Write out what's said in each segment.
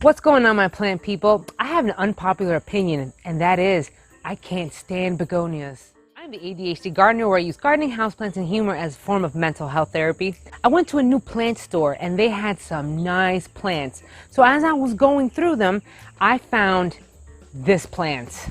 What's going on, my plant people? I have an unpopular opinion, and that is I can't stand begonias. I'm the ADHD gardener where I use gardening, houseplants, and humor as a form of mental health therapy. I went to a new plant store and they had some nice plants. So as I was going through them, I found this plant.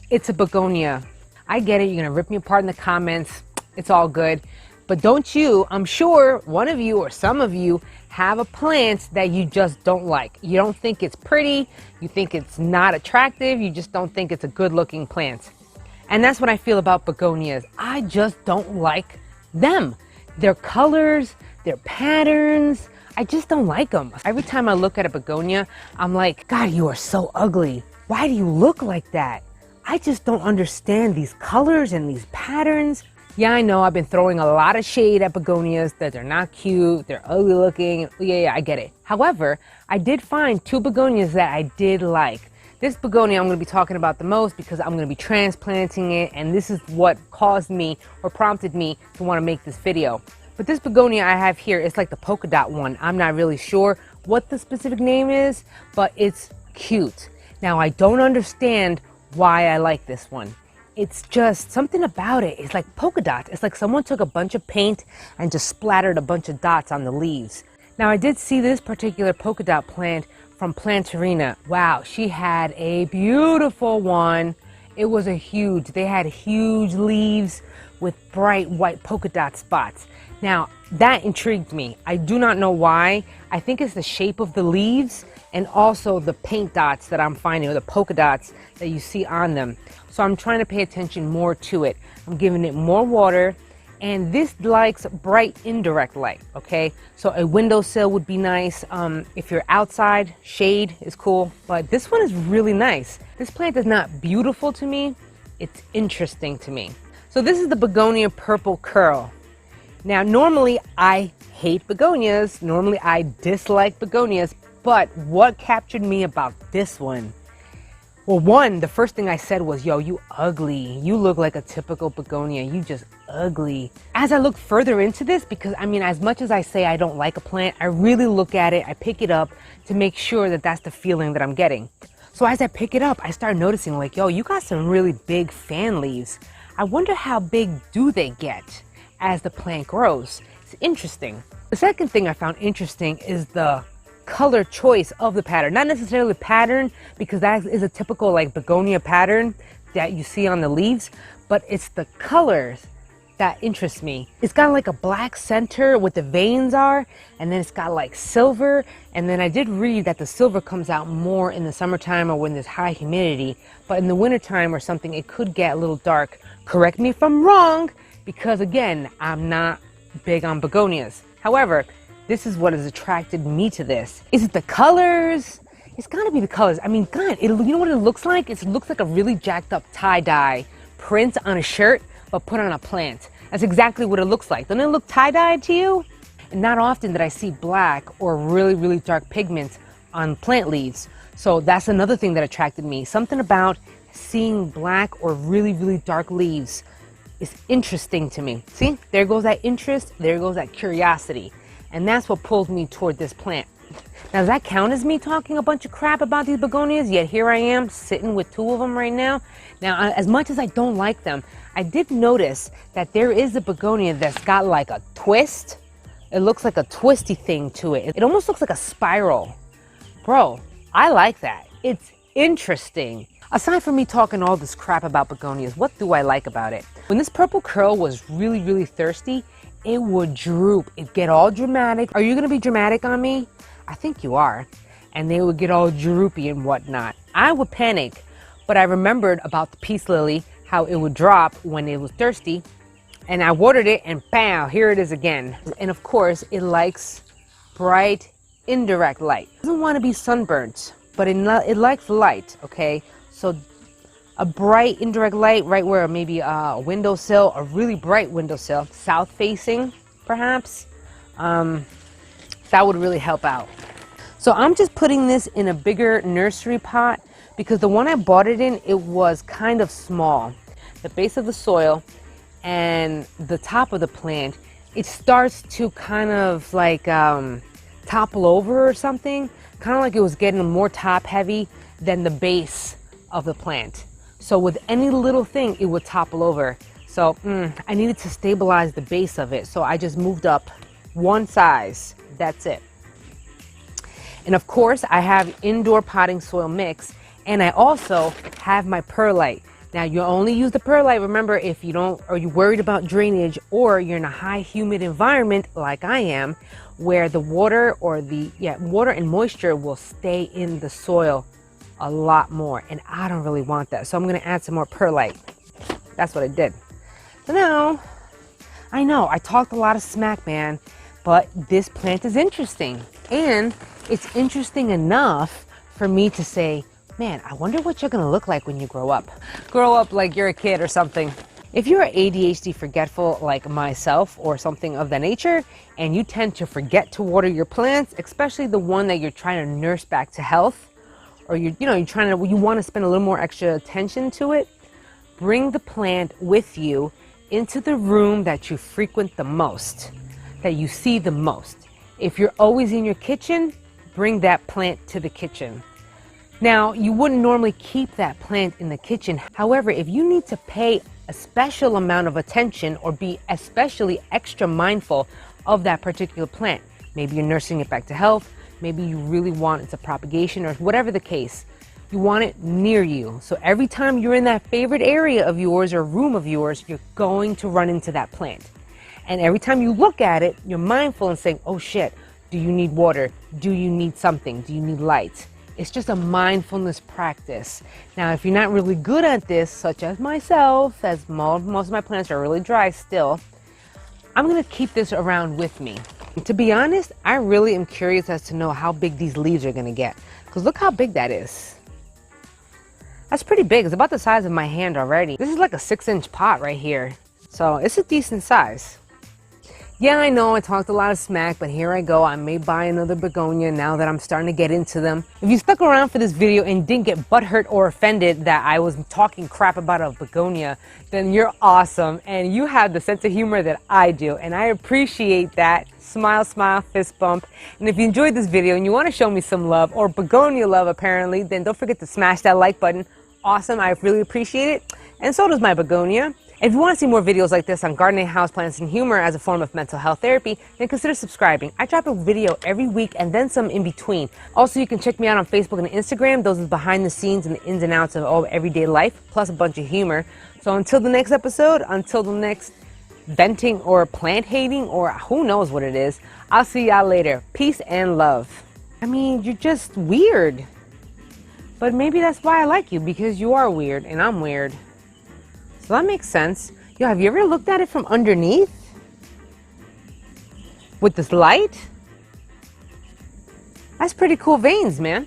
It's a begonia. I get it, you're gonna rip me apart in the comments. It's all good. But don't you, I'm sure one of you or some of you have a plant that you just don't like. You don't think it's pretty, you think it's not attractive, you just don't think it's a good looking plant. And that's what I feel about begonias. I just don't like them. Their colors, their patterns, I just don't like them. Every time I look at a begonia, I'm like, God, you are so ugly. Why do you look like that? I just don't understand these colors and these patterns. Yeah, I know I've been throwing a lot of shade at begonias, that they're not cute, they're ugly looking. Yeah, I get it. However, I did find two begonias that I did like. This begonia I'm going to be talking about the most because I'm going to be transplanting it, and this is what caused me or prompted me to want to make this video. But this begonia I have here is like the polka dot one. I'm not really sure what the specific name is, but it's cute. Now, I don't understand why I like this one. It's just something about it. It's like polka dots. It's like someone took a bunch of paint and just splattered a bunch of dots on the leaves. Now, I did see this particular polka dot plant from Plantarina. Wow, she had a beautiful one. It was they had huge leaves with bright white polka dot spots. Now, that intrigued me. I do not know why. I think it's the shape of the leaves and also the paint dots that I'm finding, or the polka dots that you see on them. So I'm trying to pay attention more to it. I'm giving it more water, and this likes bright indirect light, okay? So a windowsill would be nice. If you're outside, shade is cool, but this one is really nice. This plant is not beautiful to me, it's interesting to me. So this is the Begonia Purple Curl. Now, normally I hate begonias. Normally I dislike begonias, but what captured me about this one? Well, one, the first thing I said was, yo, you ugly. You look like a typical begonia. You just ugly. As I look further into this, because I mean, as much as I say I don't like a plant, I really look at it, I pick it up to make sure that that's the feeling that I'm getting. So as I pick it up, I start noticing like, yo, you got some really big fan leaves. I wonder how big do they get as the plant grows. It's interesting. The second thing I found interesting is the color choice of the pattern. Not necessarily pattern, because that is a typical like begonia pattern that you see on the leaves, but it's the colors that interest me. It's got like a black center where the veins are, and then it's got like silver, and then I did read that the silver comes out more in the summertime or when there's high humidity, but in the wintertime or something it could get a little dark. Correct me if I'm wrong, because again, I'm not big on begonias. However, this is what has attracted me to this. Is it the colors? It's gotta be the colors. I mean, God, you know what it looks like? It looks like a really jacked up tie-dye print on a shirt, but put on a plant. That's exactly what it looks like. Doesn't it look tie-dyed to you? And not often did I see black or really, really dark pigments on plant leaves. So that's another thing that attracted me. Something about seeing black or really, really dark leaves is interesting to me. See, there goes that interest, there goes that curiosity. And that's what pulled me toward this plant. Now, does that count as me talking a bunch of crap about these begonias? Yet here I am sitting with two of them right now. Now, as much as I don't like them, I did notice that there is a begonia that's got like a twist. It looks like a twisty thing to it. It almost looks like a spiral. Bro, I like that. It's interesting. Aside from me talking all this crap about begonias, what do I like about it? When this purple curl was really, really thirsty, it would droop. It'd get all dramatic. Are you gonna be dramatic on me? I think you are. And they would get all droopy and whatnot. I would panic, but I remembered about the peace lily, how it would drop when it was thirsty. And I watered it and bam, here it is again. And of course, it likes bright, indirect light. It doesn't wanna be sunburnt, but it likes light, okay? So a bright indirect light right where maybe a windowsill, a really bright windowsill, south facing perhaps, that would really help out. So I'm just putting this in a bigger nursery pot because the one I bought it in, it was kind of small. The base of the soil and the top of the plant, it starts to kind of like topple over or something. kind of like it was getting more top heavy than the base of the plant. So with any little thing, it would topple over. So I needed to stabilize the base of it. So I just moved up one size. That's it. And of course, I have indoor potting soil mix, and I also have my perlite. Now, you only use the perlite, remember, if you don't, or you're worried about drainage, or you're in a high humid environment like I am, where the water or water and moisture will stay in the soil a lot more, and I don't really want that. So I'm gonna add some more perlite. That's what I did. So now, I know I talked a lot of smack, man, but this plant is interesting, and it's interesting enough for me to say, man, I wonder what you're gonna look like when you grow up. Grow up like you're a kid or something. If you're ADHD forgetful like myself or something of that nature, and you tend to forget to water your plants, especially the one that you're trying to nurse back to health, or you want to spend a little more extra attention to it, bring the plant with you into the room that you frequent the most, that you see the most. If you're always in your kitchen, bring that plant to the kitchen. Now, you wouldn't normally keep that plant in the kitchen. However, if you need to pay a special amount of attention or be especially extra mindful of that particular plant, maybe you're nursing it back to health, maybe you really want its a propagation, or whatever the case, you want it near you. So every time you're in that favorite area of yours or room of yours, you're going to run into that plant. And every time you look at it, you're mindful and saying, oh shit, do you need water? Do you need something? Do you need light? It's just a mindfulness practice. Now, if you're not really good at this, such as myself, as most of my plants are really dry still, I'm gonna keep this around with me. And to be honest, I really am curious as to know how big these leaves are gonna get. Because look how big that is. That's pretty big. It's about the size of my hand already. This is like a 6-inch pot right here. So it's a decent size. Yeah, I know I talked a lot of smack, but here I go. I may buy another begonia now that I'm starting to get into them. If you stuck around for this video and didn't get butthurt or offended that I was talking crap about a begonia, then you're awesome and you have the sense of humor that I do, and I appreciate that. Smile, smile, fist bump. And if you enjoyed this video and you want to show me some love, or begonia love apparently, then don't forget to smash that like button. Awesome, I really appreciate it. And so does my begonia. If you want to see more videos like this on gardening, houseplants, and humor as a form of mental health therapy, then consider subscribing. I drop a video every week and then some in between. Also, you can check me out on Facebook and Instagram. Those are behind the scenes and the ins and outs of all everyday life, plus a bunch of humor. So until the next episode, until the next venting or plant hating or who knows what it is, I'll see y'all later. Peace and love. I mean, you're just weird. But maybe that's why I like you, because you are weird and I'm weird. So that makes sense. Yo, have you ever looked at it from underneath? With this light? That's pretty cool veins, man.